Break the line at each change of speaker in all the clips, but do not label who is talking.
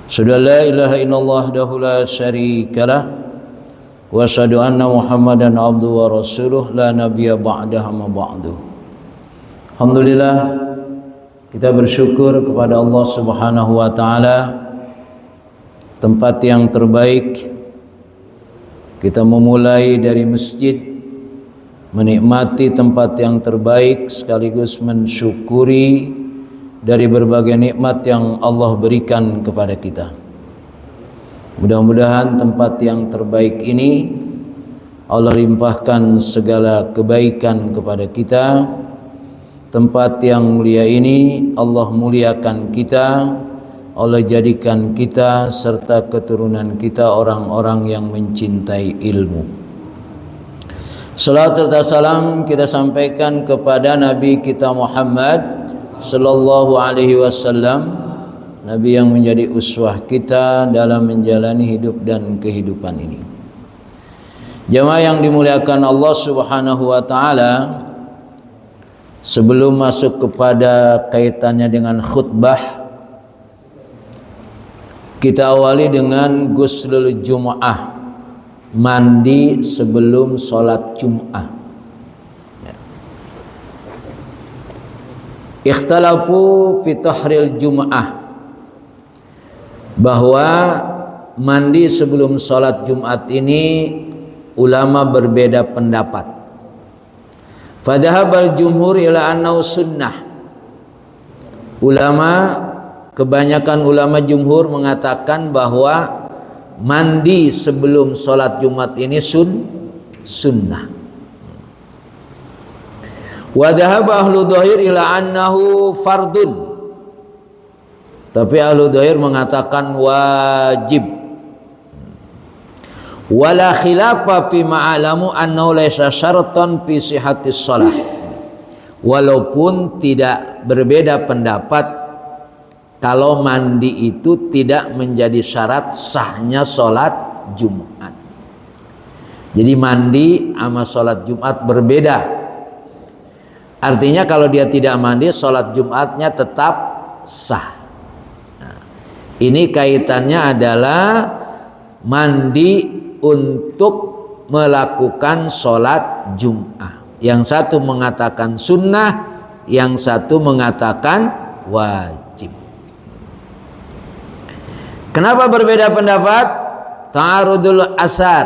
Asyhadu an la ilaha illallah wahdahu la syarikalah wa asyhadu anna Muhammadan abduhu wa rasuluh la nabiyya ba'dahu ma ba'du. Alhamdulillah, kita bersyukur kepada Allah Subhanahu wa taala, tempat yang terbaik kita memulai dari masjid, menikmati tempat yang terbaik sekaligus mensyukuri dari berbagai nikmat yang Allah berikan kepada kita. Mudah-mudahan tempat yang terbaik ini Allah limpahkan segala kebaikan kepada kita. Tempat yang mulia ini Allah muliakan kita, Allah jadikan kita serta keturunan kita orang-orang yang mencintai ilmu. Salat serta salam kita sampaikan kepada Nabi kita Muhammad sallallahu alaihi wasallam, Nabi yang menjadi uswah kita dalam menjalani hidup dan kehidupan ini. Jamaah yang dimuliakan Allah Subhanahu wa taala, sebelum masuk kepada kaitannya dengan khutbah, kita awali dengan ghuslul Jum'ah, mandi sebelum sholat Jum'ah. Ikhtalafu fi tahril Jum'ah, bahwa mandi sebelum sholat Jumat ini ulama berbeda pendapat. Fadhahabal jumhur ila annahu sunnah. Kebanyakan ulama jumhur mengatakan bahwa mandi sebelum sholat Jumat ini sunnah. Wa dhahaba ahlu dhahir ila annahu fardun. Tapi ahlu dhahir mengatakan wajib. Wala khilafa fi ma'alamu annahu laysa syaratan fi sihhatis shalah. Walaupun tidak berbeda pendapat kalau mandi itu tidak menjadi syarat sahnya sholat Jumat. Jadi mandi sama sholat Jumat berbeda. Artinya kalau dia tidak mandi, sholat Jumatnya tetap sah. Nah, ini kaitannya adalah mandi untuk melakukan sholat Jum'ah. Yang satu mengatakan sunnah, yang satu mengatakan wajib. Kenapa berbeda pendapat? Ta'arudul asar.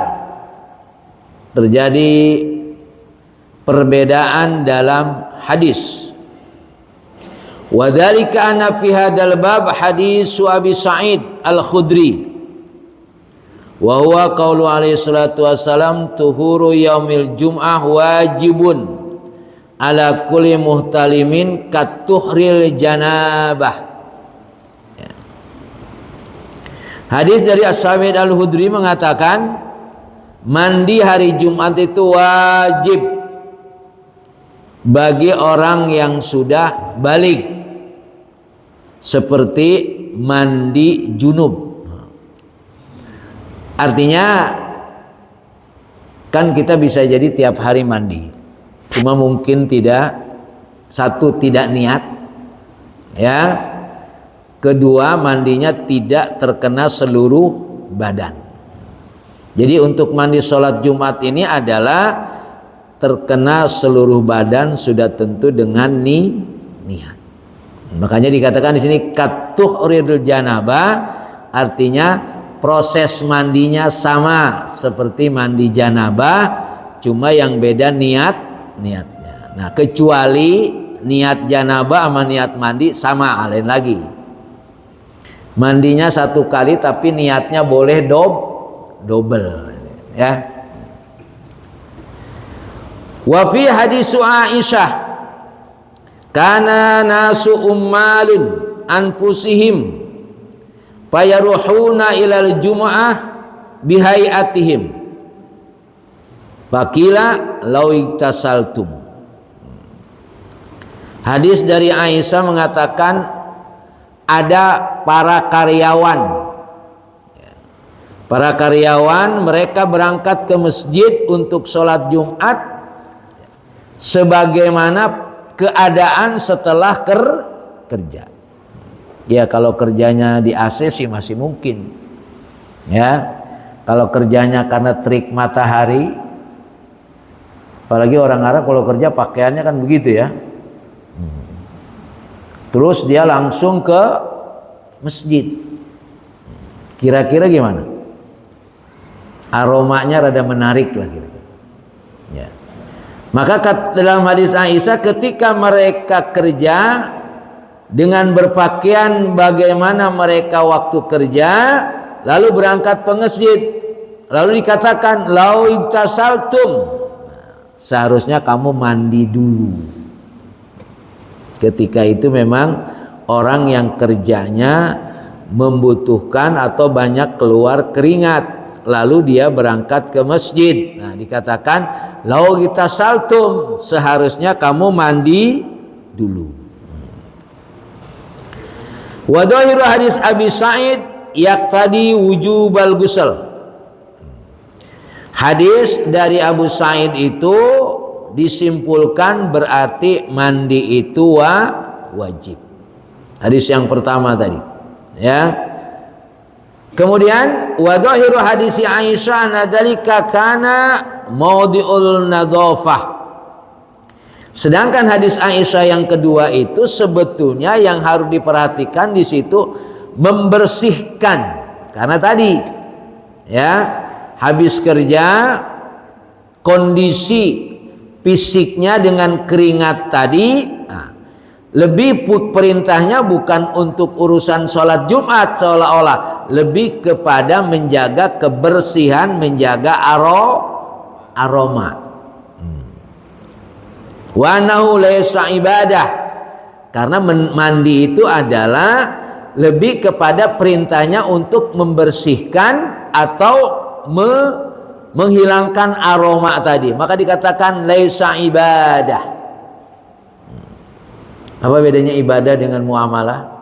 Terjadi perbedaan dalam hadis. Wa dzalika anna fi hadzal bab hadis Abi Sa'id Al-Khudri wa huwa qaulu alaihi salatu wassalam tuhuru yaumil jum'ah wajibun ala kulli muhtalimin katuhril janabah. Hadis dari As-Sa'id Al-Khudri mengatakan mandi hari Jumat itu wajib bagi orang yang sudah balik, seperti mandi junub. Artinya kan kita bisa jadi tiap hari mandi, cuma mungkin tidak niat, ya. Kedua, mandinya tidak terkena seluruh badan. Jadi untuk mandi sholat Jumat ini adalah terkena seluruh badan, sudah tentu dengan niat. Makanya dikatakan di sini katuhridul janabah, artinya proses mandinya sama seperti mandi janabah, cuma yang beda niatnya. Nah, kecuali niat janabah sama niat mandi sama, lain lagi. Mandinya satu kali tapi niatnya boleh double, ya. Wa fi hadisu Aisyah kana nasu ummalun anfusihim fayaruhuna ilal jumu'ah bihayatihim faqila law iktasaltum. Hadis dari Aisyah mengatakan ada para karyawan mereka berangkat ke masjid untuk sholat Jumat sebagaimana keadaan setelah kerja. Ya kalau kerjanya di AC sih masih mungkin. Ya. Kalau kerjanya karena terik matahari, apalagi orang Arab kalau kerja pakaiannya kan begitu ya. Terus dia langsung ke masjid. Kira-kira gimana? Aromanya rada menarik lah kira-kira. Ya. Maka dalam hadis Aisyah, ketika mereka kerja dengan berpakaian bagaimana mereka waktu kerja, lalu berangkat ke masjid, lalu dikatakan lau iktasaltum, seharusnya kamu mandi dulu. Ketika itu memang orang yang kerjanya membutuhkan atau banyak keluar keringat, lalu dia berangkat ke masjid. Nah, dikatakan lau iktasaltum, seharusnya kamu mandi dulu. Wa dhahiru hadis Abi Sa'id yaqtadi wujubal ghusl. Hadis dari Abu Sa'id itu disimpulkan berarti mandi itu wajib. Hadis yang pertama tadi, ya. Kemudian wa dhahiru hadis Aisyah anadzalika kana maudiul nadhafah. Sedangkan hadis Aisyah yang kedua itu sebetulnya yang harus diperhatikan di situ membersihkan, karena tadi ya habis kerja kondisi fisiknya dengan keringat tadi, nah, lebih perintahnya bukan untuk urusan sholat Jumat, seolah-olah lebih kepada menjaga kebersihan, menjaga aroma. Wa nahu laysa ibadah, karena mandi itu adalah lebih kepada perintahnya untuk membersihkan atau menghilangkan aroma tadi, maka dikatakan laysa ibadah. Apa bedanya ibadah dengan muamalah?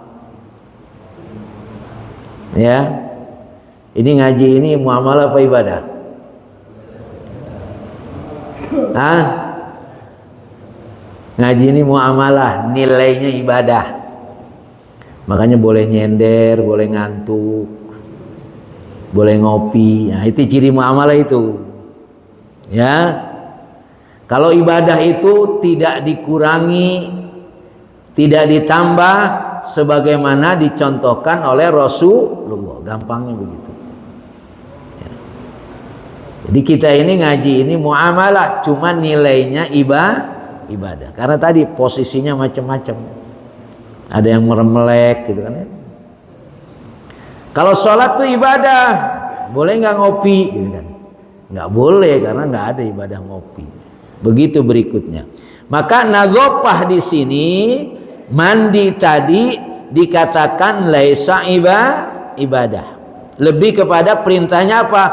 Ya, ini ngaji ini muamalah apa ibadah? Hah? Ngaji ini muamalah, nilainya ibadah. Makanya boleh nyender, boleh ngantuk, boleh ngopi. Nah, itu ciri muamalah itu. Ya. Kalau ibadah itu tidak dikurangi, tidak ditambah sebagaimana dicontohkan oleh Rasulullah. Gampangnya begitu. Ya. Jadi kita ini ngaji ini muamalah, cuma nilainya ibadah. Karena tadi posisinya macam-macam. Ada yang meremelek gitu kan ya. Kalau sholat tuh ibadah, boleh nggak ngopi gitu kan? Nggak boleh, karena nggak ada ibadah ngopi. Begitu berikutnya. Maka nadhofah di sini, mandi tadi dikatakan laisa ibadah. Lebih kepada perintahnya apa?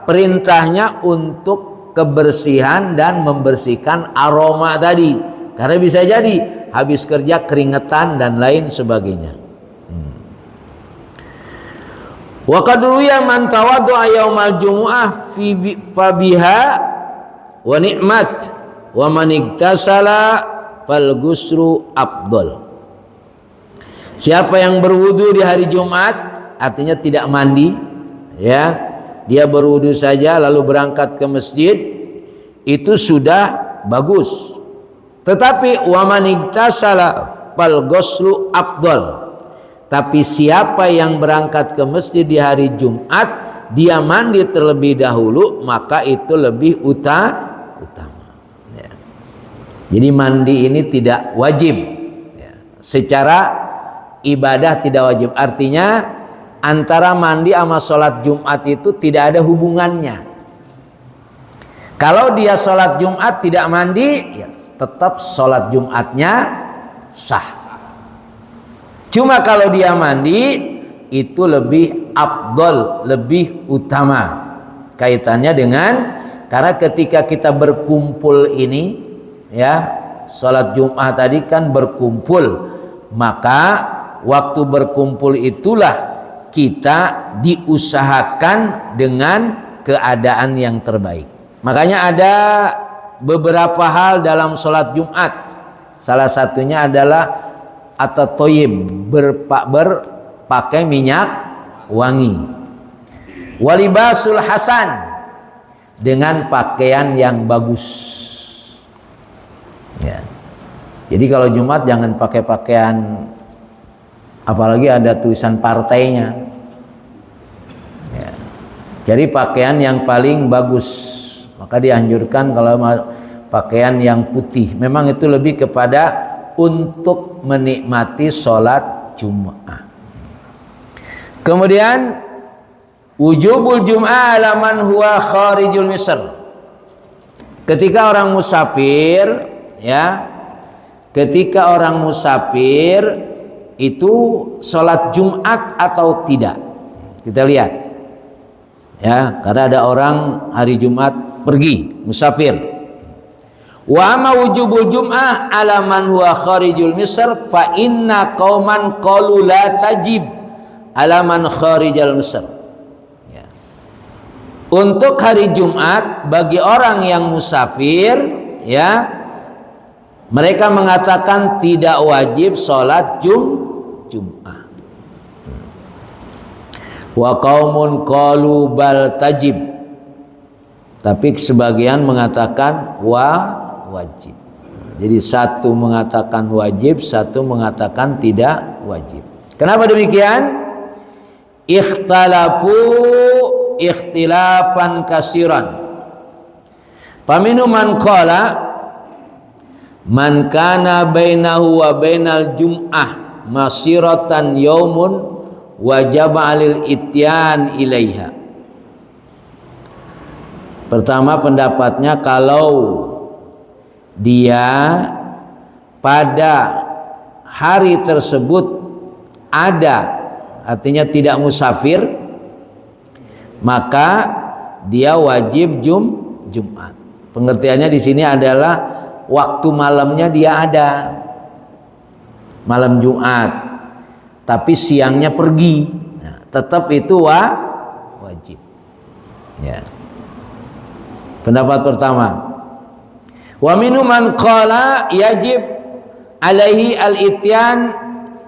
Perintahnya untuk kebersihan dan membersihkan aroma tadi, karena bisa jadi habis kerja keringetan dan lain sebagainya. Wa qad ruwiya man tawaddu'a yaumal jumu'ah fa biha wa ni'mat wa man igtasala fal ghuslu afdal. Siapa yang berwudu di hari Jumat, artinya tidak mandi, ya, dia berwudu saja lalu berangkat ke masjid, itu sudah bagus. Tetapi wa man igtasala fal ghuslu afdal. Tapi siapa yang berangkat ke masjid di hari Jumat, dia mandi terlebih dahulu, maka itu lebih utama. Ya. Jadi mandi ini tidak wajib. Ya. Secara ibadah tidak wajib. Artinya antara mandi sama sholat Jumat itu tidak ada hubungannya. Kalau dia sholat Jumat tidak mandi, ya tetap sholat Jumatnya sah. Cuma kalau dia mandi itu lebih afdol, lebih utama. Kaitannya dengan, karena ketika kita berkumpul ini, ya, sholat Jumat tadi kan berkumpul, maka waktu berkumpul itulah kita diusahakan dengan keadaan yang terbaik. Makanya ada beberapa hal dalam sholat Jumat. Salah satunya adalah atau toyib, berpakai minyak wangi. Walibasul hasan, dengan pakaian yang bagus. Ya. Jadi kalau Jumat jangan pakai pakaian, apalagi ada tulisan partainya. Ya. Jadi pakaian yang paling bagus. Maka dianjurkan kalau pakaian yang putih. Memang itu lebih kepada untuk menikmati sholat Jum'ah. Kemudian wujubul Jum'ah ala man huwa kharijul Misr. Ketika orang musafir, ya, ketika orang musafir itu sholat Jumat atau tidak, kita lihat, ya, karena ada orang hari Jumat pergi musafir. Wa ma wujubul Jum'ah ala man huwa kharijul Misr fa inna qauman qalu la tajib ala man kharijal Misr. Untuk hari Jumat bagi orang yang musafir, ya, mereka mengatakan tidak wajib sholat Jum'ah. Wa qaumun qalu bal tajib. Tapi sebagian mengatakan wajib. Jadi satu mengatakan wajib, satu mengatakan tidak wajib. Kenapa demikian? Ikhtalafu ikhtilafan kasiran. Faminu man qala man kana bainahu wa bainal Jum'ah masiratan yaumun wajaba alil ityan ilaiha. Pertama pendapatnya, kalau dia pada hari tersebut ada, artinya tidak musafir, maka dia wajib Jumat. Pengertiannya di sini adalah waktu malamnya dia ada, malam Jumat, tapi siangnya pergi, nah, tetap itu wajib. Ya. Pendapat pertama. Wa minhum man qala yajib alaihi al-ityan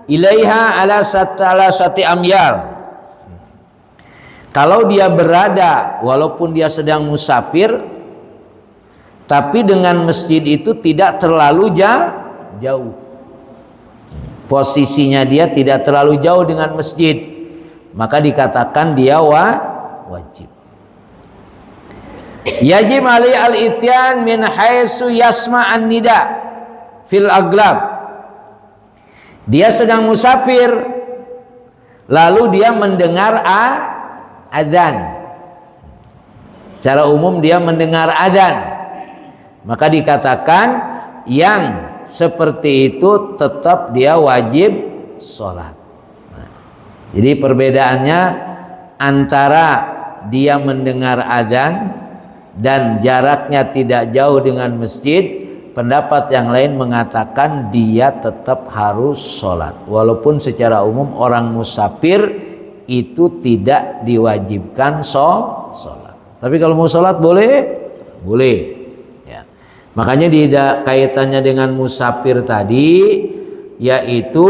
ilaiha ala sati amyal. Kalau dia berada, walaupun dia sedang musafir, tapi dengan masjid itu tidak terlalu jauh. Posisinya dia tidak terlalu jauh dengan masjid, maka dikatakan dia wajib. Yajib alaihi al-ityan min haitsu yasma'an nida fil aglab. Dia sedang musafir, lalu dia mendengar adzan. Secara umum dia mendengar adzan, maka dikatakan yang seperti itu tetap dia wajib sholat. Nah, jadi perbedaannya antara dia mendengar adzan dan jaraknya tidak jauh dengan masjid, pendapat yang lain mengatakan dia tetap harus sholat, walaupun secara umum orang musafir itu tidak diwajibkan sholat. Tapi kalau mau sholat boleh. Ya. Makanya di kaitannya dengan musafir tadi, yaitu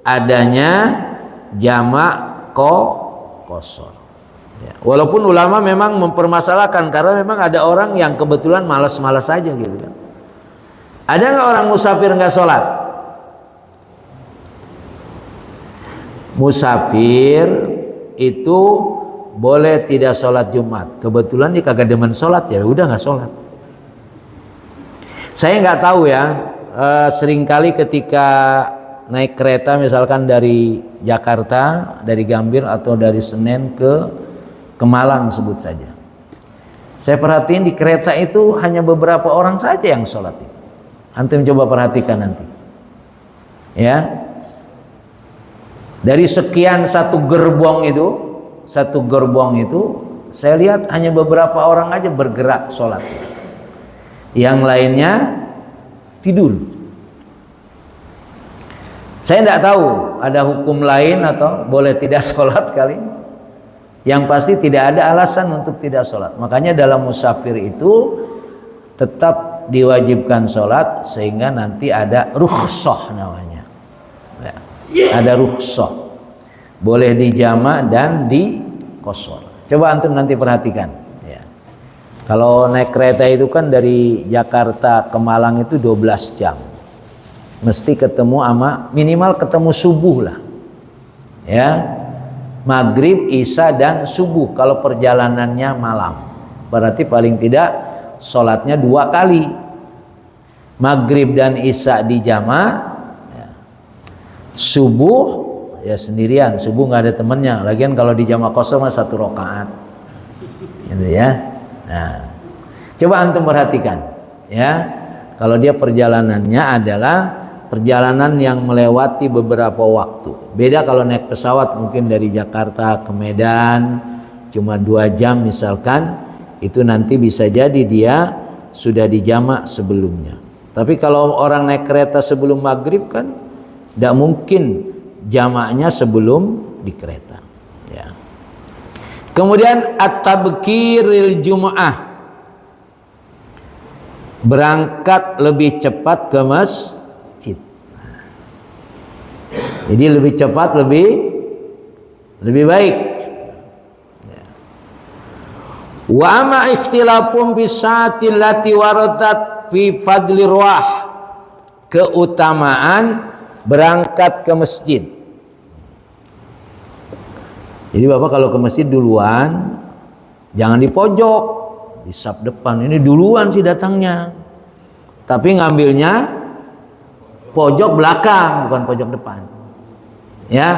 adanya jamak qasar. Ya. Walaupun ulama memang mempermasalahkan, karena memang ada orang yang kebetulan malas-malas saja gitu kan. Ada nggak orang musafir nggak sholat? Musafir itu boleh tidak sholat Jumat. Kebetulan dia kagak demen sholat, ya udah nggak sholat. Saya nggak tahu ya, seringkali ketika naik kereta misalkan dari Jakarta, dari Gambir atau dari Senen ke Malang sebut saja, saya perhatiin di kereta itu hanya beberapa orang saja yang sholat itu. Antum coba perhatikan nanti, ya. Dari sekian satu gerbong itu saya lihat hanya beberapa orang aja bergerak sholat. Yang lainnya tidur. Saya tidak tahu ada hukum lain atau boleh tidak sholat kali. Yang pasti tidak ada alasan untuk tidak sholat. Makanya dalam musafir itu tetap diwajibkan sholat, sehingga nanti ada rukhsah namanya. Ada rukhsah. Boleh dijama dan dikosor. Coba antum nanti perhatikan. Ya. Kalau naik kereta itu kan dari Jakarta ke Malang itu 12 jam. Mesti ketemu sama minimal ketemu subuh lah. Ya. Maghrib, isya dan subuh kalau perjalanannya malam. Berarti paling tidak sholatnya 2 kali. Maghrib dan isya dijama. Ya. Subuh ya sendirian, subuh nggak ada temennya. Lagian kalau di jamaah kosong mah 1 rakaat, gitu ya. Nah, coba antum perhatikan, ya. Kalau dia perjalanannya adalah perjalanan yang melewati beberapa waktu. Beda kalau naik pesawat mungkin dari Jakarta ke Medan cuma 2 jam misalkan, itu nanti bisa jadi dia sudah dijamak sebelumnya. Tapi kalau orang naik kereta sebelum maghrib kan tidak mungkin jamaknya sebelum di kereta. Ya. Kemudian at-tabkiril jum'ah, berangkat lebih cepat ke masjid. Jadi lebih cepat lebih baik. Ya. Wa ama ikhtilafum bisaatil lati waradat fi fadli ruah, keutamaan berangkat ke masjid. Jadi Bapak kalau ke masjid duluan, jangan di pojok, di saf depan. Ini duluan sih datangnya, tapi ngambilnya pojok belakang, bukan pojok depan. Ya,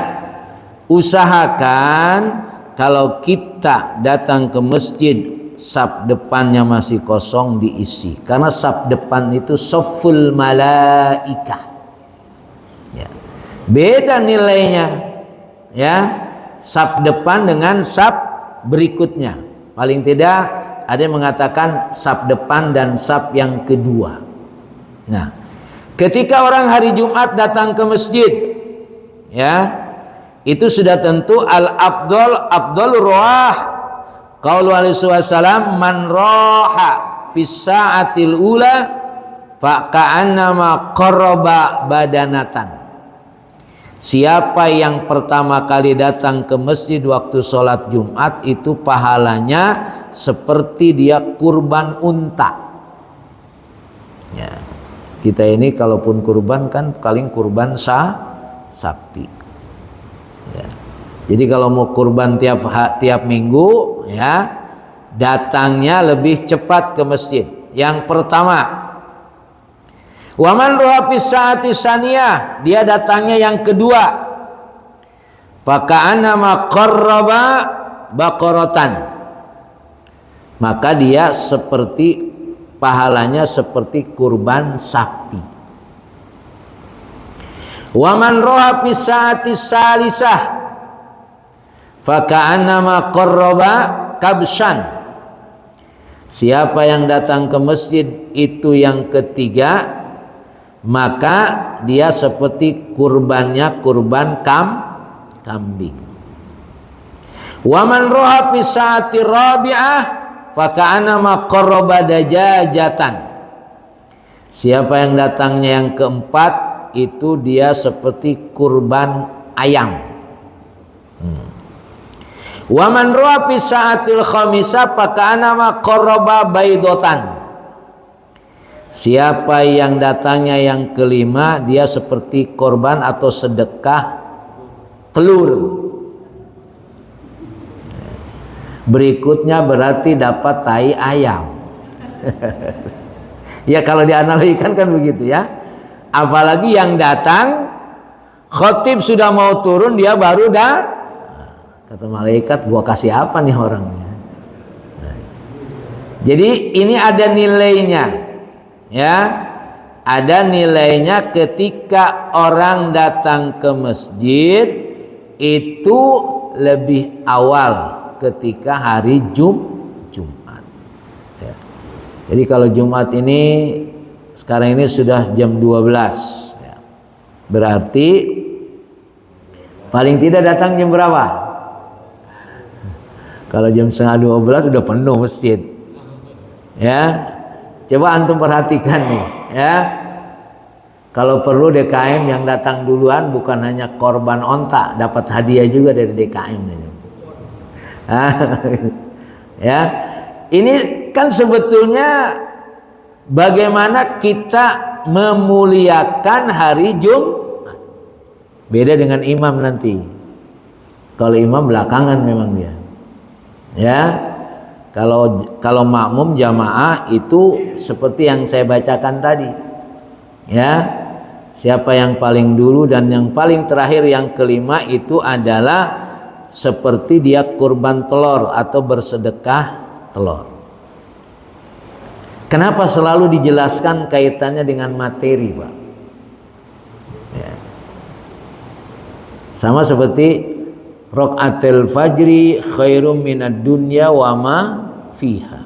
usahakan kalau kita datang ke masjid, saf depannya masih kosong diisi, karena saf depan itu saful malaikah. Ya. Beda nilainya, ya. Saf depan dengan saf berikutnya. Paling tidak ada yang mengatakan saf depan dan saf yang kedua. Nah, ketika orang hari Jumat datang ke masjid, ya, itu sudah tentu al-afdal ruah. Qaulu alaihi wasallam, man raha fis sa'atil ula fa ka'annama qarraba badanatan. Siapa yang pertama kali datang ke masjid waktu sholat Jumat itu pahalanya seperti dia kurban unta. Ya. Kita ini kalaupun kurban kan paling kurban sapi. Ya. Jadi kalau mau kurban tiap minggu, ya, datangnya lebih cepat ke masjid. Yang pertama, waman ruha fis saati saniyah, dia datangnya yang kedua. Faka'anna ma qarraba baqaratan, maka dia seperti pahalanya seperti kurban sapi. Waman ruha fis saati salisah, faka'anna ma qarraba kabsan. Siapa yang datang ke masjid itu yang ketiga, maka dia seperti kurbannya kurban kambing. Waman roha fi saati rabi'ah faka'ana ma qarraba dajajatan. Siapa yang datangnya yang keempat itu dia seperti kurban ayam. Waman roha fi saatil khamisah faka'ana ma qarraba baidotan. Siapa yang datangnya yang kelima, dia seperti korban atau sedekah telur. Berikutnya berarti dapat tai ayam. Ya kalau dianalogikan kan begitu ya. Apalagi yang datang, khotib sudah mau turun, dia baru kata malaikat, gua kasih apa nih orangnya. Jadi ini ada nilainya. Ya, ada nilainya ketika orang datang ke masjid itu lebih awal ketika hari Jumat. Ya. Jadi kalau Jumat ini sekarang ini sudah jam 12, ya. Berarti paling tidak datang jam berapa? Kalau jam setengah 12 sudah penuh masjid. Ya. Coba antum perhatikan nih, ya. Kalau perlu DKM yang datang duluan bukan hanya korban onta, dapat hadiah juga dari DKM. Ya, ini kan sebetulnya bagaimana kita memuliakan hari Jumat. Beda dengan imam nanti. Kalau imam belakangan memang dia. Ya. Kalau makmum jamaah itu seperti yang saya bacakan tadi. Ya. Siapa yang paling dulu dan yang paling terakhir yang kelima itu adalah seperti dia kurban telur atau bersedekah telur. Kenapa selalu dijelaskan kaitannya dengan materi, Pak? Ya. Sama seperti raqatul fajri khairum minad dunya wa ma fiha.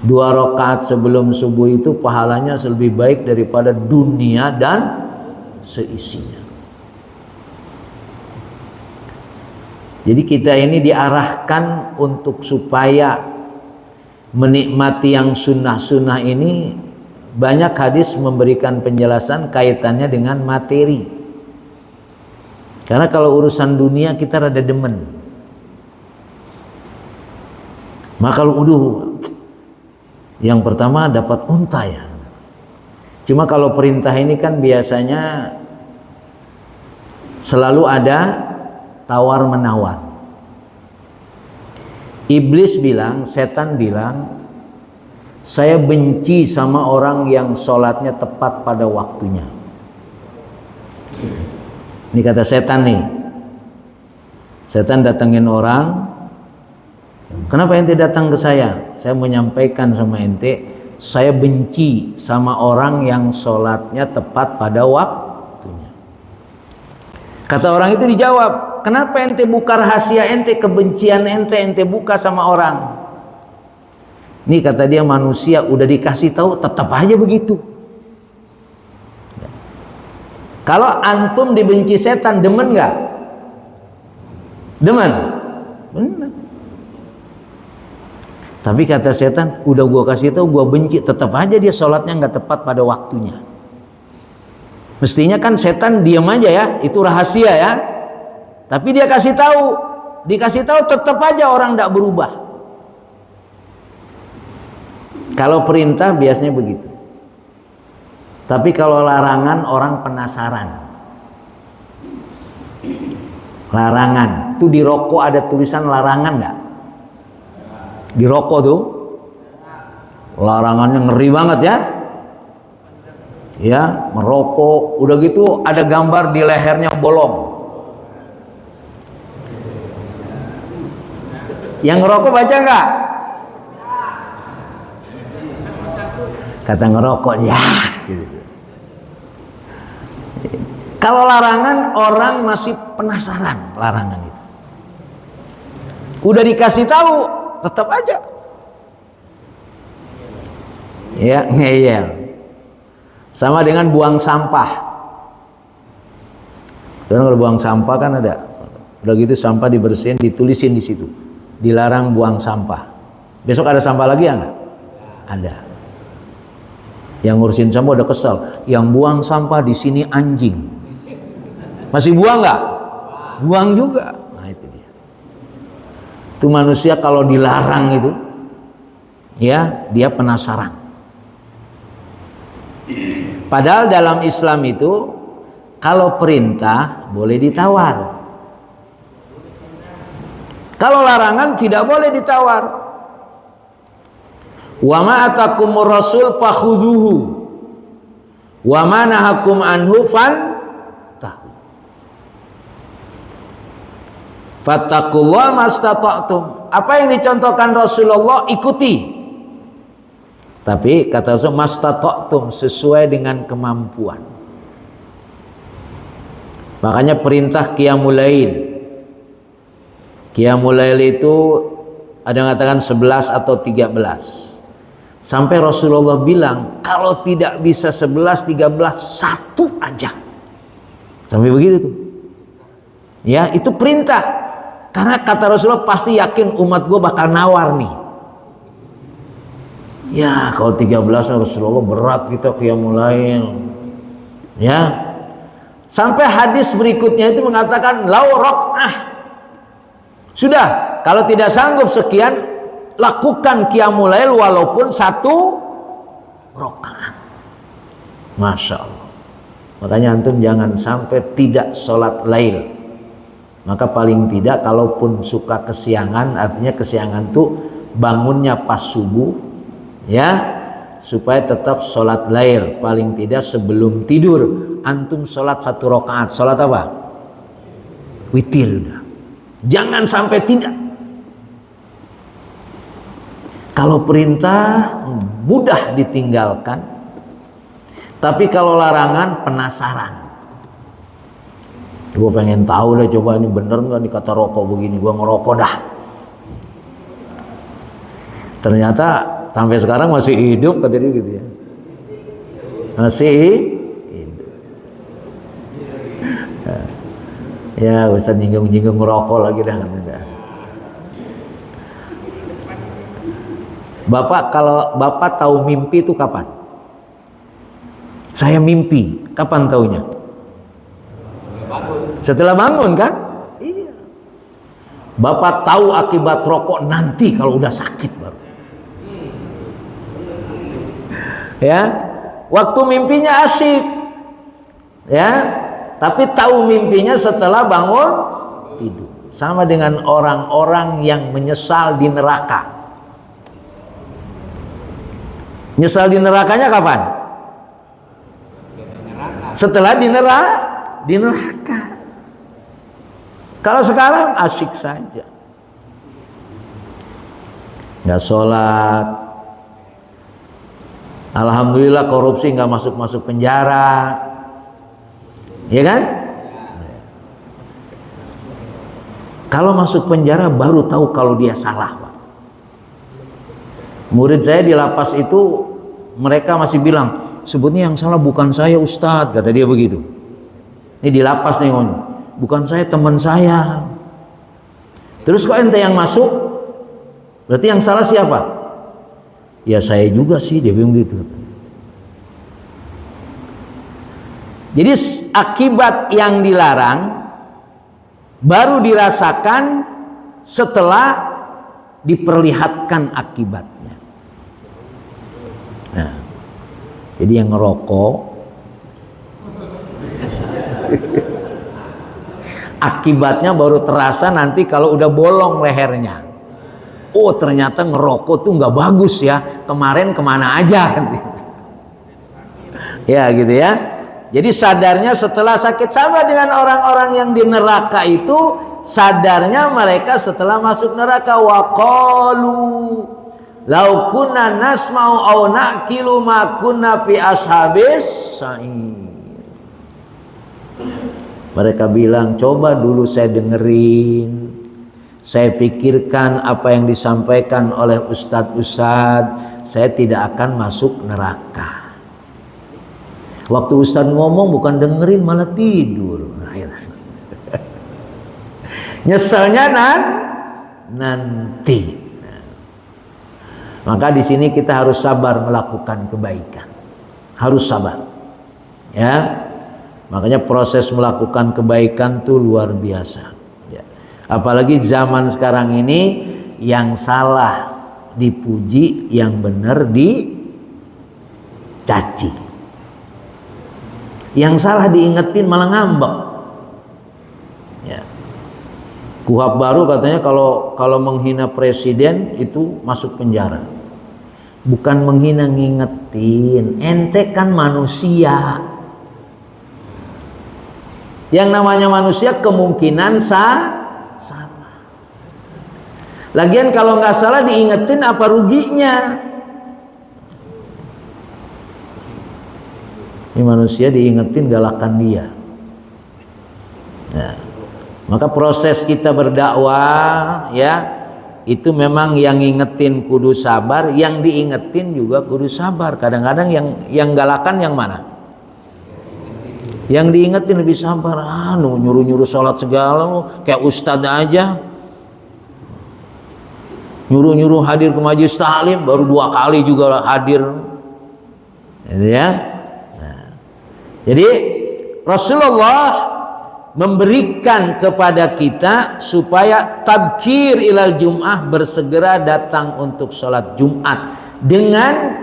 2 rakaat sebelum subuh itu pahalanya lebih baik daripada dunia dan seisinya. Jadi kita ini diarahkan untuk supaya menikmati yang sunnah-sunnah ini. Banyak hadis memberikan penjelasan kaitannya dengan materi. Karena kalau urusan dunia kita rada demen. Maka yang pertama dapat unta ya. Cuma kalau perintah ini kan biasanya selalu ada tawar menawar. Iblis bilang, setan bilang, saya benci sama orang yang sholatnya tepat pada waktunya. Ini kata setan nih. Setan datengin orang, kenapa ente datang ke saya? Saya menyampaikan sama ente, saya benci sama orang yang sholatnya tepat pada waktunya. Kata orang itu dijawab, kenapa ente buka rahasia ente, kebencian ente buka sama orang? Nih kata dia, manusia udah dikasih tahu tetap aja begitu. Kalau antum dibenci setan, demen nggak? Demen? Benar. Tapi kata setan, udah gua kasih tahu, gua benci, tetap aja dia sholatnya nggak tepat pada waktunya. Mestinya kan setan diam aja ya, itu rahasia ya. Tapi dia kasih tahu, dikasih tahu tetap aja orang nggak berubah. Kalau perintah biasanya begitu. Tapi kalau larangan orang penasaran. Larangan, tuh di rokok ada tulisan larangan nggak? Di rokok tuh larangannya ngeri banget ya. Ya, merokok, udah gitu ada gambar di lehernya bolong. Yang ngerokok baca nggak? Kata ngerokok ya gitu. Kalau larangan orang masih penasaran, larangan itu. Udah dikasih tahu tetap aja ya ngeyel. Sama dengan buang sampah. Karena kalau buang sampah kan ada, udah gitu sampah dibersihin, ditulisin di situ, dilarang buang sampah. Besok ada sampah lagi ya nggak? Ada. Yang ngurusin sampah udah kesel, yang buang sampah di sini anjing. Masih buang nggak? Buang juga. Nah itu dia. Itu manusia kalau dilarang itu, ya dia penasaran. Padahal dalam Islam itu kalau perintah boleh ditawar. Kalau larangan tidak boleh ditawar. Wa ma atakumur rasul fakhuduhu wa ma nahakum anhu fantahu. Fattaqullaha mastata'tum. Apa yang dicontohkan Rasulullah ikuti. Tapi kata Rasul mastata'tum, sesuai dengan kemampuan. Makanya perintah qiyamul lail. Qiyamul lail itu ada yang mengatakan 11 atau 13. Sampai Rasulullah bilang kalau tidak bisa 11, 13, satu aja. Sampai begitu tuh. Ya, itu perintah. Karena kata Rasulullah pasti yakin umat gue bakal nawar nih. Ya kalau 13 Rasulullah berat kita qiyamul lail. Ya. Sampai hadis berikutnya itu mengatakan lau raq'ah. Sudah, kalau tidak sanggup sekian, lakukan qiyamul lail walaupun 1 rakaat. Masya Allah. Makanya antum jangan sampai tidak sholat lail. Maka paling tidak kalaupun suka kesiangan, artinya kesiangan tuh bangunnya pas subuh, ya, supaya tetap sholat lail. Paling tidak sebelum tidur antum sholat 1 rakaat. Sholat apa? Witir udah. Jangan sampai tidak. Kalau perintah mudah ditinggalkan, tapi kalau larangan penasaran. Gue pengen tahu dah, coba ini bener nggak nih kata rokok begini, gue ngerokok dah. Ternyata sampai sekarang masih hidup kata dia gitu ya. Masih hidup. Ya Ustaz nyinggung-nyinggung ngerokok lagi dah. Bapak, kalau Bapak tahu mimpi itu kapan? Saya mimpi, kapan taunya? Setelah bangun kan? Iya. Bapak tahu akibat rokok nanti kalau udah sakit baru. Ya, waktu mimpinya asyik. Ya, tapi tahu mimpinya setelah bangun tidur. Sama dengan orang-orang yang menyesal di neraka. Nyesal di nerakanya kapan? Setelah di neraka. Kalau sekarang asyik saja, nggak sholat, alhamdulillah korupsi nggak masuk penjara, ya kan? Kalau masuk penjara baru tahu kalau dia salah, Pak. Murid saya di lapas itu mereka masih bilang, sebetulnya yang salah bukan saya Ustadz, kata dia begitu. Ini di lapas nih ngomong, bukan saya, teman saya. Terus kok ente yang masuk? Berarti yang salah siapa? Ya saya juga sih, dia bilang gitu. Jadi akibat yang dilarang baru dirasakan setelah diperlihatkan akibatnya. Nah, jadi yang ngerokok akibatnya baru terasa nanti kalau udah bolong lehernya. Oh ternyata ngerokok tuh nggak bagus ya. Kemarin kemana aja? Ya gitu ya. Jadi sadarnya setelah sakit, sama dengan orang-orang yang di neraka itu, sadarnya mereka setelah masuk neraka. Wa qalu lau kunna nasma'u aw naqilu ma kunna fi ashabis sa'ir. Mereka bilang, coba dulu saya dengerin, saya pikirkan apa yang disampaikan oleh ustadz-ustadz, saya tidak akan masuk neraka. Waktu ustadz ngomong bukan dengerin malah tidur. Nyeselnya nanti. Maka di sini kita harus sabar melakukan kebaikan. Harus sabar. Ya. Makanya proses melakukan kebaikan tuh luar biasa. Ya. Apalagi zaman sekarang ini yang salah dipuji, yang benar dicaci. Yang salah diingetin malah ngambek. Ya. Kuhab baru katanya kalau menghina presiden itu masuk penjara. Bukan menghina, ngingetin. Ente kan manusia. Yang namanya manusia kemungkinan salah. Lagian kalau nggak salah diingetin apa ruginya? Ini manusia diingetin galakan dia. Nah, maka proses kita berdakwah ya itu memang yang ngingetin kudu sabar, yang diingetin juga kudu sabar. Kadang-kadang yang galakan yang mana? Yang diingetin lebih sabar. Nyuruh-nyuruh sholat segala, kayak ustadz aja. nyuruh-nyuruh hadir ke majelis taklim, baru 2 kali juga hadir, gitu ya. Nah, jadi Rasulullah memberikan kepada kita supaya tabkir ilal Jum'ah, bersegera datang untuk sholat Jumat dengan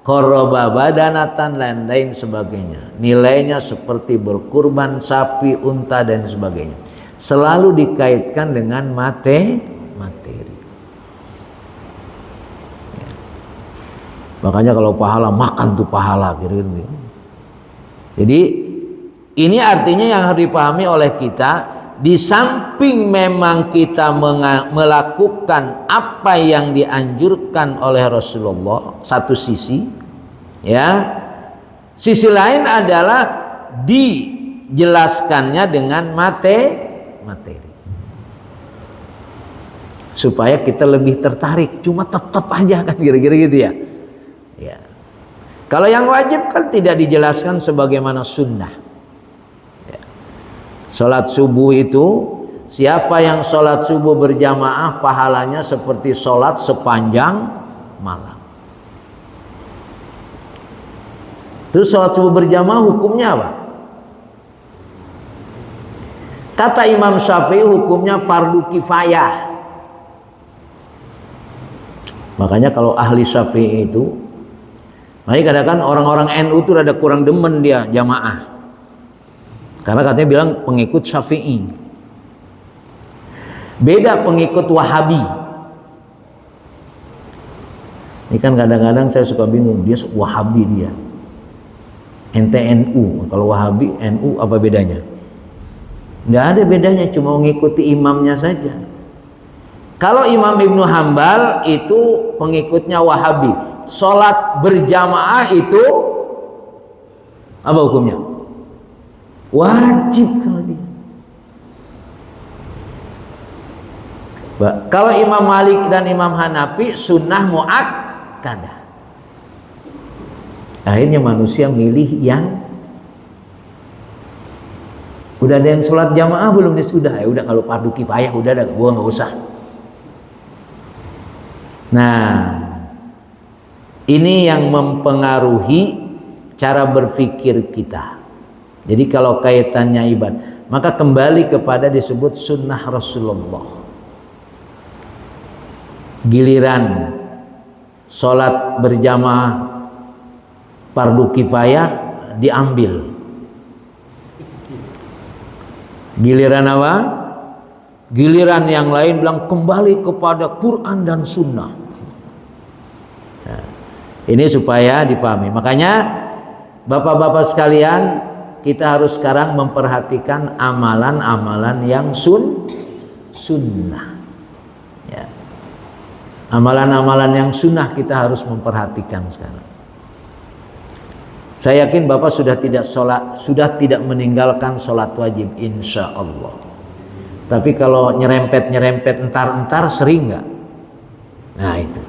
qoroba badanatan dan lain sebagainya. Nilainya seperti berkurban sapi, unta dan sebagainya. Selalu dikaitkan dengan materi. Ya. Makanya kalau pahala, makan tuh pahala gitu. Jadi ini artinya yang harus dipahami oleh kita. Di samping memang kita melakukan apa yang dianjurkan oleh Rasulullah, satu sisi, ya, sisi lain adalah dijelaskannya dengan materi, supaya kita lebih tertarik. Cuma tetap aja kan kira-kira gitu ya. Ya. Kalau yang wajib kan tidak dijelaskan sebagaimana sunnah. Sholat subuh itu, siapa yang sholat subuh berjamaah pahalanya seperti sholat sepanjang malam. Terus sholat subuh berjamaah hukumnya apa? Kata Imam Syafi'i hukumnya fardu kifayah. Makanya kalau ahli Syafi'i itu, makanya kadang-kadang orang-orang NU itu rada kurang demen dia jamaah. Karena katanya bilang pengikut Syafi'i. Beda pengikut Wahabi. Ini kan kadang-kadang saya suka bingung, dia Wahabi dia. Ente NU, kalau Wahabi NU apa bedanya? Nggak ada bedanya, cuma mengikuti imamnya saja. Kalau Imam Ibnu Hambal itu pengikutnya Wahabi. Sholat berjamaah itu apa hukumnya? Wajib kalau dia. Kalau Imam Malik dan Imam Hanafi sunnah muakkadah. Akhirnya manusia milih yang udah ada yang sholat jamaah belum? Dia sudah, ya udah kalau fardu kifayah udah dah, gua nggak usah. Nah, ini yang mempengaruhi cara berpikir kita. Jadi kalau kaitannya ibadah, maka kembali kepada disebut sunnah Rasulullah. Giliran sholat berjamaah fardu kifayah diambil. Giliran apa? Giliran yang lain bilang kembali kepada Quran dan sunnah. Nah, ini supaya dipahami. Makanya bapak-bapak sekalian, kita harus sekarang memperhatikan amalan-amalan yang sunnah. Ya. Amalan-amalan yang sunnah kita harus memperhatikan sekarang. Saya yakin bapak sudah tidak meninggalkan sholat wajib, insya Allah. Tapi kalau nyerempet entar sering nggak? Nah itu.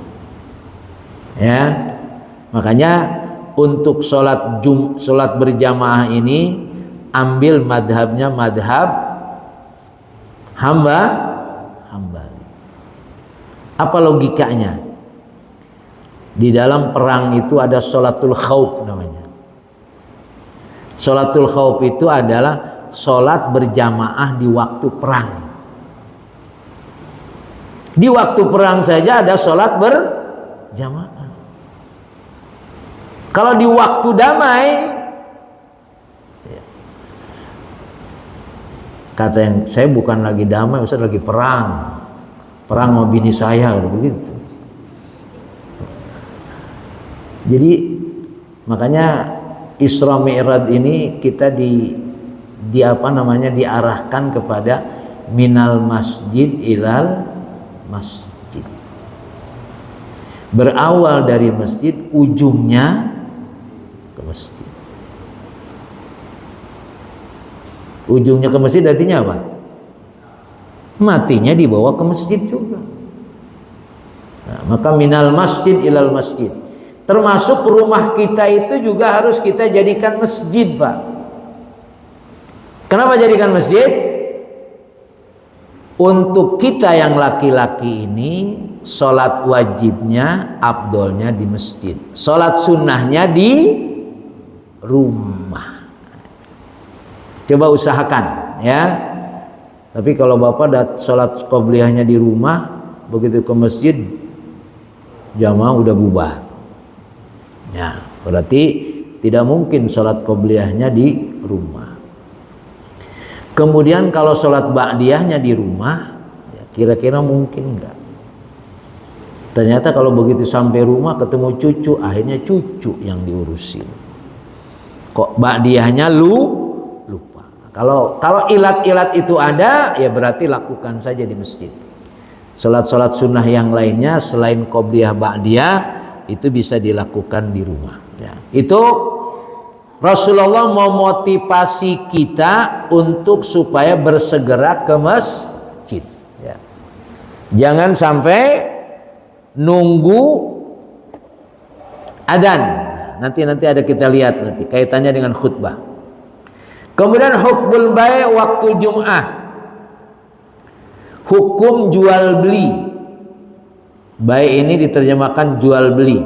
Ya, makanya untuk sholat berjamaah ini ambil madhabnya madhab Hambali. Apa logikanya? Di dalam perang itu ada sholatul khauf namanya. Sholatul khauf itu adalah sholat berjamaah di waktu perang. Di waktu perang saja ada sholat berjamaah. Kalau di waktu damai, kata yang saya bukan lagi damai, Ustaz lagi perang sama bini saya, begitu. Jadi makanya Isra Mi'raj ini kita diarahkan kepada minal masjid ilal masjid. Berawal dari masjid, ujungnya ke masjid. Ujungnya ke masjid artinya apa? Matinya dibawa ke masjid juga. Nah, maka minal masjid ilal masjid. Termasuk rumah kita itu juga harus kita jadikan masjid, Pak. Kenapa jadikan masjid? Untuk kita yang laki-laki ini, sholat wajibnya, afdolnya di masjid. Sholat sunnahnya di rumah. Coba usahakan ya. Tapi kalau bapak sholat qobliyahnya di rumah, begitu ke masjid jamaah udah bubar. Ya, berarti tidak mungkin sholat qobliyahnya di rumah. Kemudian kalau sholat ba'diyahnya di rumah, ya kira-kira mungkin enggak? Ternyata kalau begitu sampai rumah ketemu cucu, akhirnya cucu yang diurusin. Kok ba'diyahnya lupa. Kalau ilat-ilat itu ada, ya berarti lakukan saja di masjid. Sholat-sholat sunnah yang lainnya selain qobliyah ba'diyah itu bisa dilakukan di rumah. Ya. Itu Rasulullah memotivasi kita untuk supaya bersegera ke masjid. Ya. Jangan sampai nunggu adzan. Nanti ada kita lihat nanti kaitannya dengan khutbah. Kemudian hukmul bai' waktu Jum'ah. Hukum jual beli. Bai' ini diterjemahkan jual beli.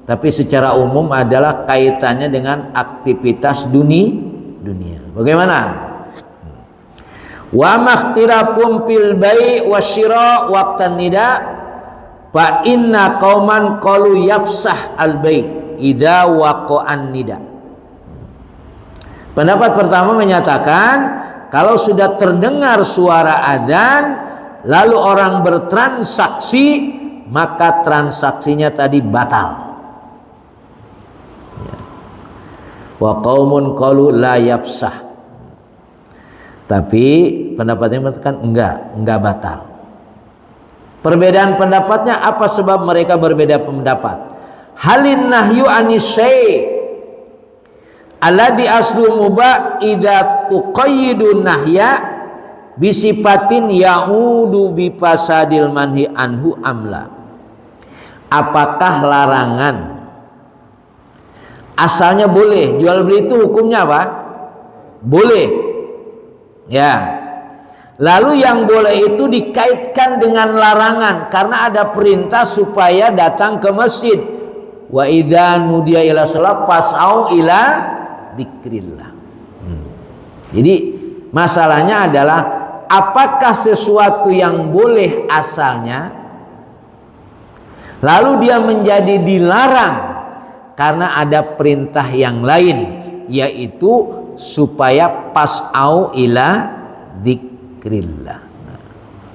Tapi secara umum adalah kaitannya dengan aktivitas dunia. Bagaimana? Wa makhtirafum fil bai' wasyira waqtan nida fa inna qauman qalu yafsah al bai' idza waqa'an nida. Pendapat pertama menyatakan kalau sudah terdengar suara adzan lalu orang bertransaksi maka transaksinya tadi batal. Wa qaumun qalu la yafsah. Tapi pendapatnya mengatakan enggak batal. Perbedaan pendapatnya apa sebab mereka berbeda pendapat? Halin nahyu anisy alladhi aslu mubah idza tuqayyidu nahya bisifatin ya'udu bi fasadil manhi anhu amla. Apakah larangan asalnya boleh, jual beli itu hukumnya apa? Boleh. Ya. Lalu yang boleh itu dikaitkan dengan larangan karena ada perintah supaya datang ke masjid. Wa idza nudiya ila shalah fas'au ila dzikrillah. Jadi masalahnya adalah apakah sesuatu yang boleh asalnya lalu dia menjadi dilarang karena ada perintah yang lain, yaitu supaya pas'au ila dzikrillah.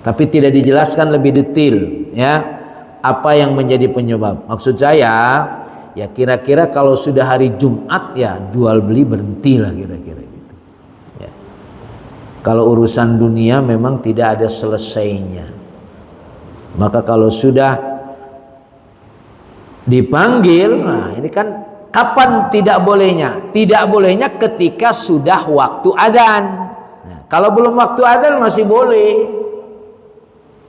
Tapi tidak dijelaskan lebih detail ya apa yang menjadi penyebab. Maksud saya ya kira-kira kalau sudah hari Jumat ya jual beli berhentilah kira-kira gitu. Ya. Kalau urusan dunia memang tidak ada selesainya. Maka kalau sudah dipanggil, nah ini kan kapan tidak bolehnya? Tidak bolehnya ketika sudah waktu adzan. Nah, kalau belum waktu adzan masih boleh.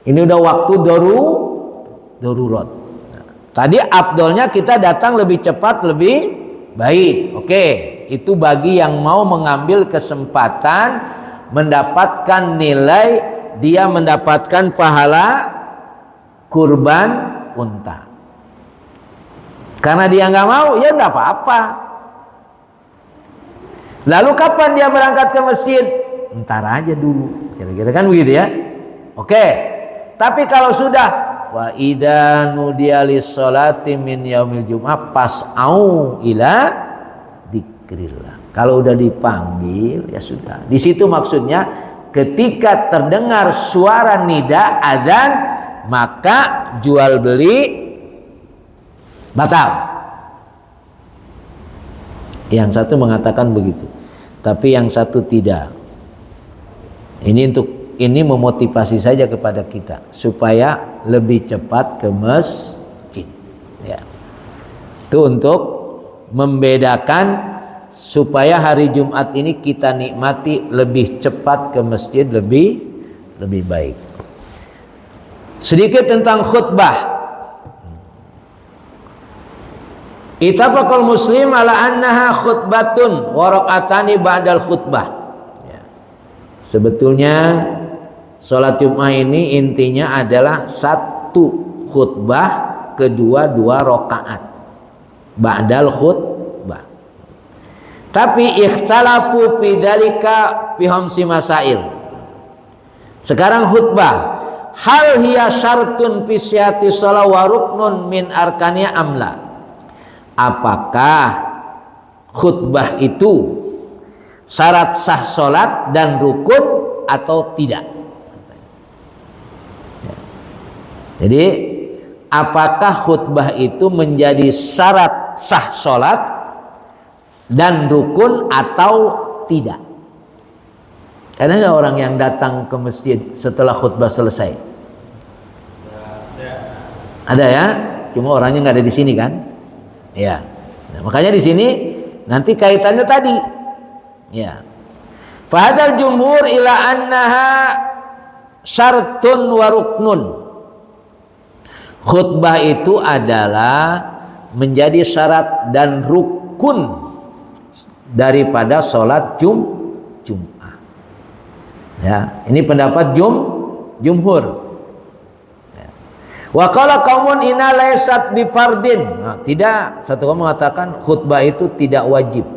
Ini udah waktu darurat. Nah, tadi afdolnya kita datang lebih cepat lebih baik. Oke, itu bagi yang mau mengambil kesempatan mendapatkan nilai, dia mendapatkan pahala kurban unta. Karena dia nggak mau, ya nggak apa-apa. Lalu kapan dia berangkat ke masjid? Ntar aja dulu, kira-kira kan begitu ya. Oke, tapi kalau sudah fa idza nudiya lis-sholati min yaumil jum'ah fas'au ila dzikrillah. Kalau udah dipanggil ya sudah. Di situ maksudnya ketika terdengar suara nida adzan maka jual beli batal. Yang satu mengatakan begitu, tapi yang satu tidak. Ini memotivasi saja kepada kita supaya lebih cepat ke masjid. Ya. Itu untuk membedakan supaya hari Jumat ini kita nikmati lebih cepat ke masjid lebih baik. Sedikit tentang khutbah. Ittafaqal muslim ala annaha khutbatun wa rak'atani ba'dal khutbah. Ya. Sebetulnya Sholat Jumat ini intinya adalah satu khutbah, kedua 2 rakaat ba'dal khutbah. Tapi ikhtalafu fi dzalika fi khamsi masail. Sekarang khutbah, hal hiya syartun fi sihhati shalah wa ruknun min arkaniha amla. Apakah khutbah itu syarat sah salat dan rukun atau tidak? Jadi apakah khutbah itu menjadi syarat sah salat dan rukun atau tidak? Ada nggak orang yang datang ke masjid setelah khutbah selesai? Ada ya, cuma orangnya nggak ada di sini kan? Ya, nah, makanya di sini nanti kaitannya tadi. Ya, fahadal jumhur ila annaha syartun wa ruknun. Khutbah itu adalah menjadi syarat dan rukun daripada sholat Jum'ah. Ya, ini pendapat jumhur. Ya. Wa qala qaumun inna laysat bi fardin. Nah, tidak, satu kaum mengatakan khutbah itu tidak wajib.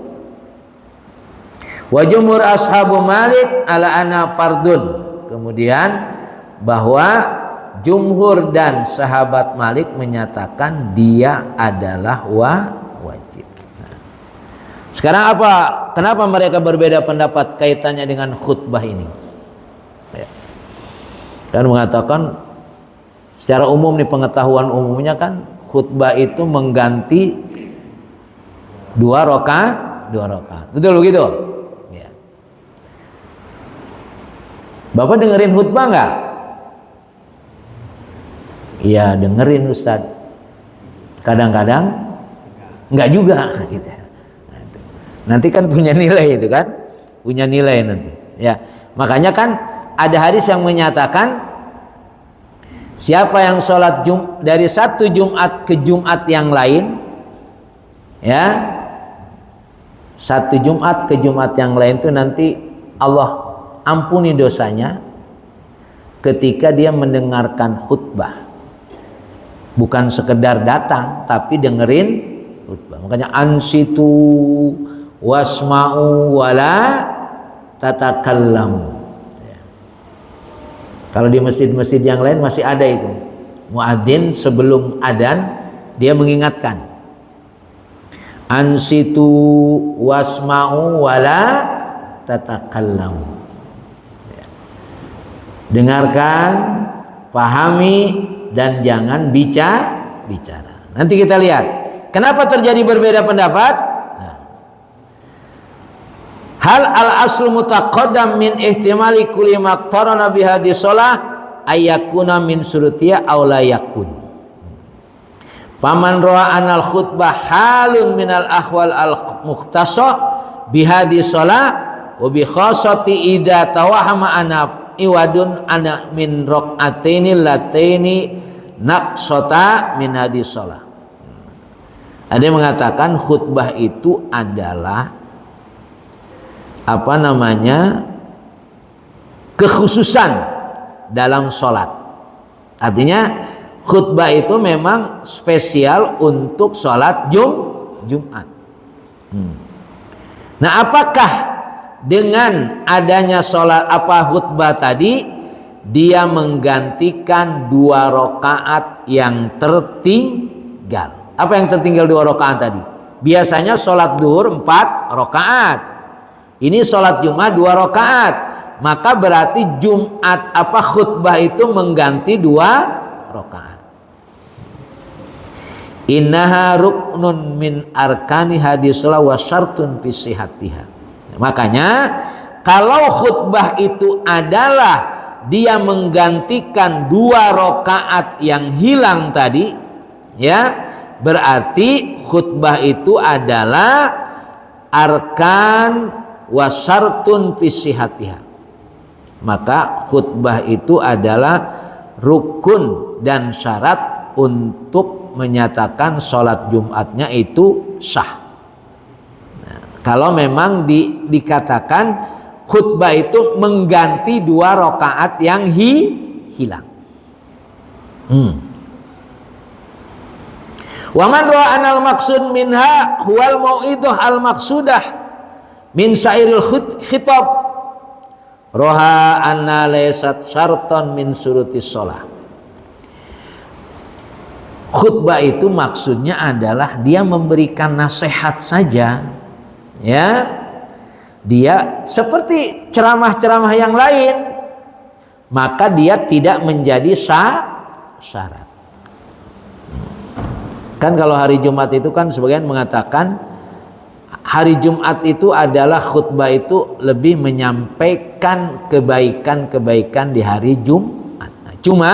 Wa jumhur ashabu Malik ala anna fardun. Kemudian bahwa jumhur dan sahabat Malik menyatakan dia adalah wajib. Nah, sekarang apa? Kenapa mereka berbeda pendapat kaitannya dengan khutbah ini? Ya. Dan mengatakan secara umum nih, pengetahuan umumnya kan khutbah itu mengganti 2 rakaat. Betul begitu? Ya. Bapak dengerin khutbah nggak? Iya, dengerin Ustadz. Kadang-kadang enggak juga gitu. Nanti kan punya nilai itu kan? Punya nilai nanti. Ya, makanya kan ada hadis yang menyatakan siapa yang sholat dari satu Jumat ke Jumat yang lain, ya, satu Jumat ke Jumat yang lain itu nanti Allah ampuni dosanya ketika dia mendengarkan khutbah. Bukan sekedar datang, tapi dengerin khutbah. Makanya ansitu wasma'u wala tatakallamu. Ya. Kalau di masjid-masjid yang lain masih ada itu. Muadzin sebelum adzan dia mengingatkan. Ansitu wasma'u wala tatakallamu. Ya. Dengarkan, pahami, dan jangan bicara. Nanti kita lihat kenapa terjadi berbeda pendapat. Nah. Hal al aslu mutaqaddam min ihtimali kulli maqtarana bi hadhihi shalah ayyakuna min surutiyya aw la yakun. Paman ra'a anal khutbah halun minal ahwal al mukhtasah bi hadhihi shalah wa bi khassati idza tawahama ana iwadun ana min raq'ataini lataini naqsota min hadis shalah. Ada yang mengatakan khutbah itu adalah kekhususan dalam sholat. Artinya khutbah itu memang spesial untuk sholat Jumat. Nah, apakah dengan adanya sholat khutbah tadi dia menggantikan 2 rakaat yang tertinggal? Apa yang tertinggal 2 rakaat tadi? Biasanya sholat duhur 4 rakaat. Ini sholat Jumat 2 rakaat. Maka berarti khutbah itu mengganti 2 rakaat. Innaha ruknun min arkani hadis shalah wa syartun fi sihhatiha. Makanya kalau khutbah itu adalah dia menggantikan 2 rakaat yang hilang tadi, ya, berarti khutbah itu adalah arkan wa syartun fi sihhatiha. Maka khutbah itu adalah rukun dan syarat untuk menyatakan sholat Jumatnya itu sah. Nah, kalau memang dikatakan khutbah itu mengganti 2 rakaat yang hilang. Wa man ra'a anal maqsud minha huwal mau'idah al maqsudah min sairil khitab roha anna laysat syarton min surutis shalah. Khutbah itu maksudnya adalah dia memberikan nasihat saja, ya. Dia seperti ceramah-ceramah yang lain, maka dia tidak menjadi syarat. Kan kalau hari Jumat itu kan sebagian mengatakan hari Jumat itu adalah khutbah itu lebih menyampaikan kebaikan-kebaikan di hari Jumat. Nah, cuma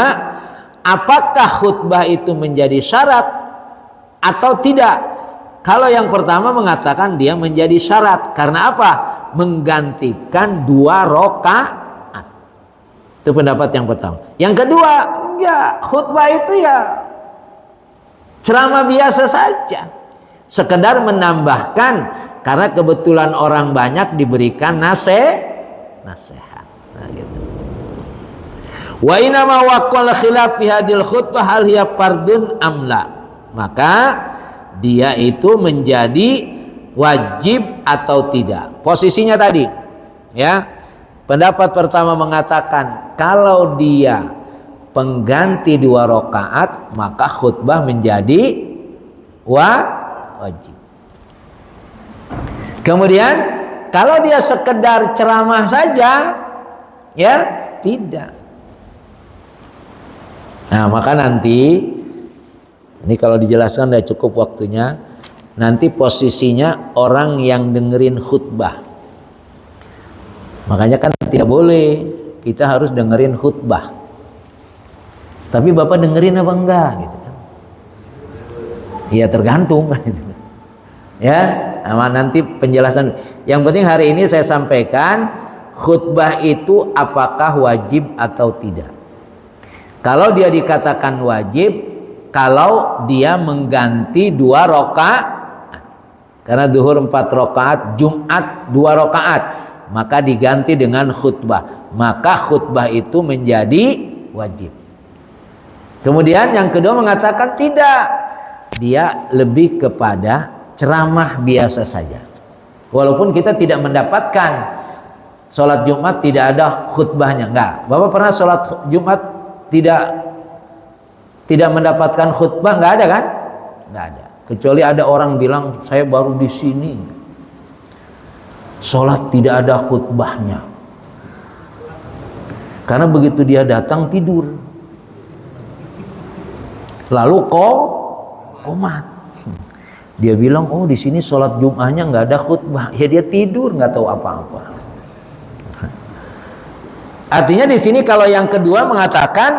apakah khutbah itu menjadi syarat atau tidak? Kalau yang pertama mengatakan dia menjadi syarat. Karena apa? Menggantikan 2 rakaat. Itu pendapat yang pertama. Yang kedua, enggak, khutbah itu ya ceramah biasa saja, sekedar menambahkan karena kebetulan orang banyak diberikan nasihat. Nah, gitu. Wa inna ma waqal khilaf fi hadil khutbah hal hiya fardun amla, maka dia itu menjadi wajib atau tidak. Posisinya tadi, ya. Pendapat pertama mengatakan kalau dia pengganti 2 rakaat maka khutbah menjadi wajib. Kemudian kalau dia sekedar ceramah saja, ya tidak. Nah, maka nanti ini kalau dijelaskan sudah cukup waktunya. Nanti posisinya orang yang dengerin khutbah. Makanya kan tidak boleh kita harus dengerin khutbah. Tapi Bapak dengerin apa enggak gitu kan? Ya tergantung gitu. Ya, nah, nanti penjelasan. Yang penting hari ini saya sampaikan khutbah itu apakah wajib atau tidak. Kalau dia dikatakan wajib kalau dia mengganti 2 rakaat. Karena zuhur 4 rakaat, Jumat 2 rakaat, maka diganti dengan khutbah. Maka khutbah itu menjadi wajib. Kemudian yang kedua mengatakan tidak, dia lebih kepada ceramah biasa saja. Walaupun kita tidak mendapatkan sholat Jumat tidak ada khutbahnya, enggak. Bapak pernah sholat Jumat tidak mendapatkan khutbah? Enggak ada kan? Enggak ada. Kecuali ada orang bilang saya baru di sini, sholat tidak ada khutbahnya. Karena begitu dia datang tidur. Lalu komat. Dia bilang, oh di sini sholat Jumatnya nggak ada khutbah. Ya dia tidur nggak tahu apa-apa. Artinya di sini kalau yang kedua mengatakan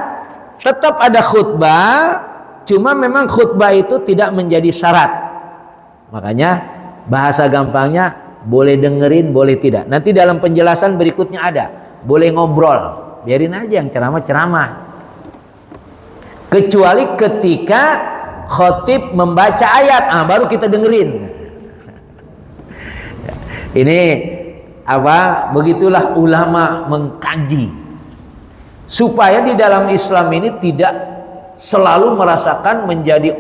tetap ada khutbah, cuma memang khutbah itu tidak menjadi syarat. Makanya bahasa gampangnya boleh dengerin, boleh tidak. Nanti dalam penjelasan berikutnya ada, boleh ngobrol. Biarin aja yang ceramah. Kecuali ketika khotib membaca ayat, baru kita dengerin. Ini apa? Begitulah ulama mengkaji supaya di dalam Islam ini tidak selalu merasakan menjadi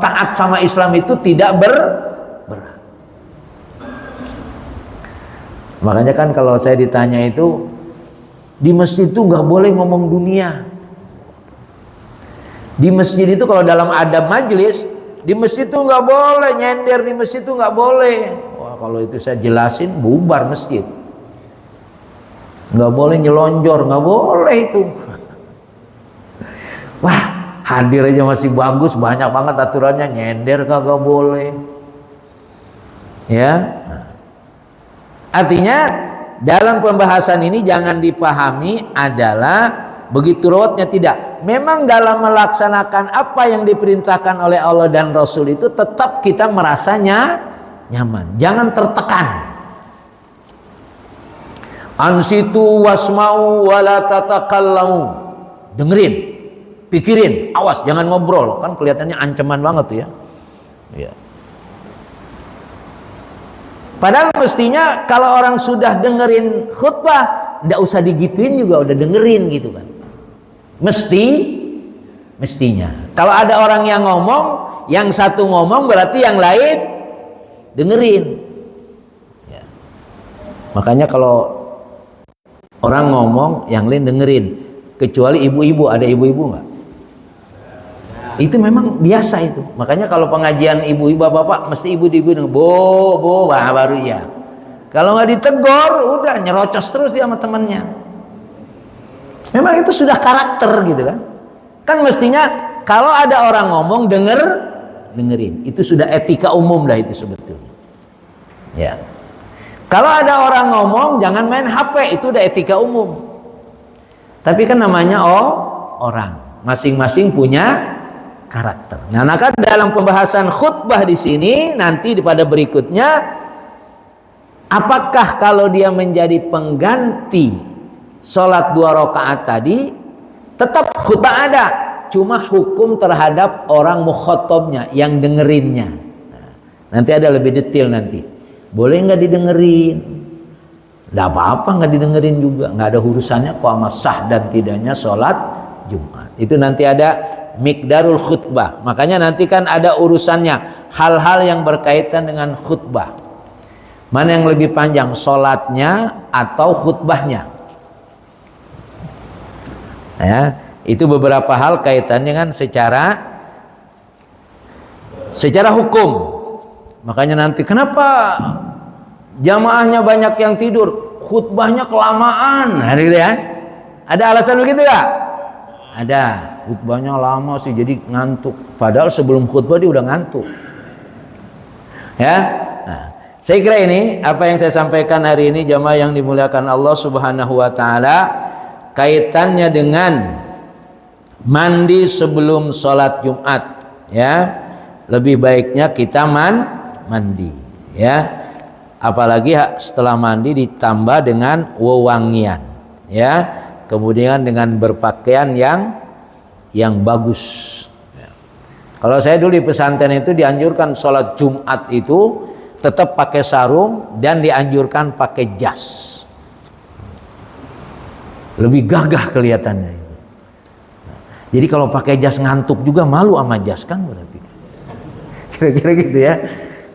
taat sama Islam itu tidak berat. Makanya kan kalau saya ditanya itu di masjid itu nggak boleh ngomong dunia. Di masjid itu kalau dalam adab majelis, di masjid itu nggak boleh nyender, di masjid itu nggak boleh. Wah, kalau itu saya jelasin bubar masjid. Nggak boleh nyelonjor, nggak boleh itu. Wah, hadir aja masih bagus, banyak banget aturannya, nyender kagak boleh. Ya, artinya dalam pembahasan ini jangan dipahami adalah begitu ruwetnya, tidak. Memang dalam melaksanakan apa yang diperintahkan oleh Allah dan Rasul itu tetap kita merasanya nyaman. Jangan tertekan. Ansitu wasma'u wala tatakallamu. Dengerin, pikirin, awas jangan ngobrol. Kan kelihatannya ancaman banget tuh ya. Ya.
Padahal mestinya kalau orang sudah dengerin khutbah, nggak usah digituin juga udah dengerin gitu kan. Mestinya. Kalau ada orang yang ngomong, yang satu ngomong berarti yang lain dengerin. Ya. Makanya kalau orang ngomong, yang lain dengerin. Kecuali ibu-ibu, ada ibu-ibu nggak? Itu memang biasa itu. Makanya kalau pengajian ibu-ibu bapak mesti ibu-ibu dengar, bo, baru iya. Kalau nggak ditegor, udah nyerocos terus dia sama temannya. Memang itu sudah karakter gitu kan. Kan mestinya kalau ada orang ngomong dengerin. Itu sudah etika umum dah itu sebetulnya. Ya. Kalau ada orang ngomong jangan main HP, itu udah etika umum. Tapi kan namanya orang, masing-masing punya karakter. Nah, maka dalam pembahasan khutbah di sini nanti pada berikutnya, apakah kalau dia menjadi pengganti sholat 2 rakaat tadi tetap khutbah ada, cuma hukum terhadap orang mukhatabnya yang dengerinnya. Nah, nanti ada lebih detail nanti. Boleh nggak didengerin? Nggak apa-apa nggak didengerin juga, nggak ada urusannya kok sama sah dan tidaknya sholat Jumat. Itu nanti ada miqdarul khutbah. Makanya nanti kan ada urusannya, hal-hal yang berkaitan dengan khutbah. Mana yang lebih panjang, sholatnya atau khutbahnya? Ya, itu beberapa hal kaitannya kan secara hukum. Makanya nanti kenapa jamaahnya banyak yang tidur, khutbahnya kelamaan, nah, gitu ya. Ada alasan begitu ya? Ada. Khutbahnya lama sih jadi ngantuk. Padahal sebelum khutbah dia udah ngantuk. Ya. Nah, saya kira ini apa yang saya sampaikan hari ini jamaah yang dimuliakan Allah Subhanahu wa taala, kaitannya dengan mandi sebelum sholat Jumat, ya. Lebih baiknya kita mandi, ya. Apalagi setelah mandi ditambah dengan wewangian, ya. Kemudian dengan berpakaian yang bagus. Ya. Kalau saya dulu di pesantren itu dianjurkan sholat Jumat itu tetap pakai sarung dan dianjurkan pakai jas. Lebih gagah kelihatannya itu. Jadi kalau pakai jas ngantuk juga malu sama jas kan berarti. Kira-kira gitu ya.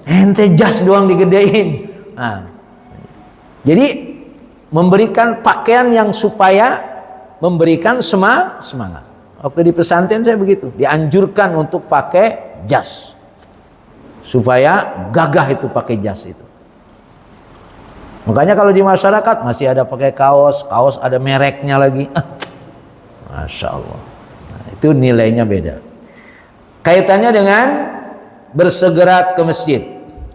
Ente jas doang digedein. Nah, jadi memberikan pakaian yang supaya memberikan semangat. Waktu di pesantren saya begitu, dianjurkan untuk pakai jas supaya gagah itu pakai jas itu. Makanya kalau di masyarakat masih ada pakai kaos ada mereknya lagi. Masya Allah. Nah, itu nilainya beda. Kaitannya dengan bersegera ke masjid,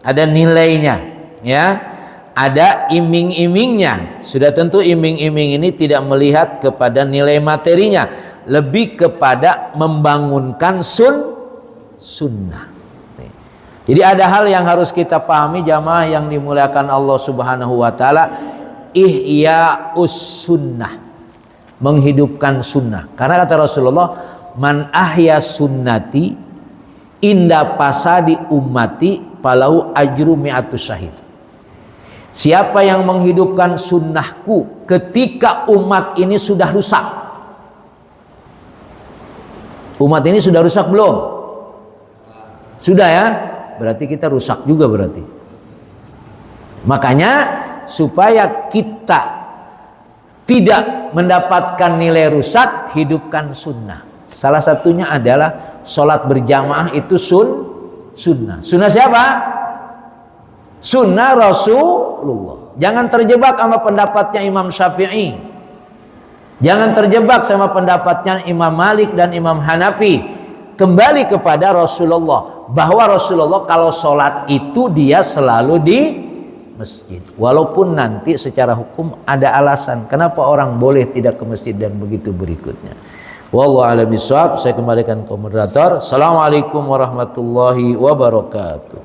ada nilainya, ya. Ada iming-imingnya. Sudah tentu iming-iming ini tidak melihat kepada nilai materinya, lebih kepada membangunkan sunnah. Jadi ada hal yang harus kita pahami jamaah yang dimuliakan Allah Subhanahu wa taala, ihya'us sunnah, menghidupkan sunnah. Karena kata Rasulullah, man ahya sunnati inda pasadi ummati falahu ajru mi'atus syahid. Siapa yang menghidupkan sunnahku ketika umat ini sudah rusak? Umat ini sudah rusak belum? Sudah ya? Berarti kita rusak juga berarti. Makanya supaya kita tidak mendapatkan nilai rusak, hidupkan sunnah. Salah satunya adalah sholat berjamaah itu sunnah. Sunnah siapa? Sunnah Rasulullah. Jangan terjebak sama pendapatnya Imam Syafi'i. Jangan terjebak sama pendapatnya Imam Malik dan Imam Hanafi. Kembali kepada Rasulullah, bahwa Rasulullah kalau sholat itu dia selalu di masjid. Walaupun nanti secara hukum ada alasan kenapa orang boleh tidak ke masjid dan begitu berikutnya. Wallahu a'lam bishawab. Saya kembalikan ke moderator. Assalamualaikum warahmatullahi wabarakatuh.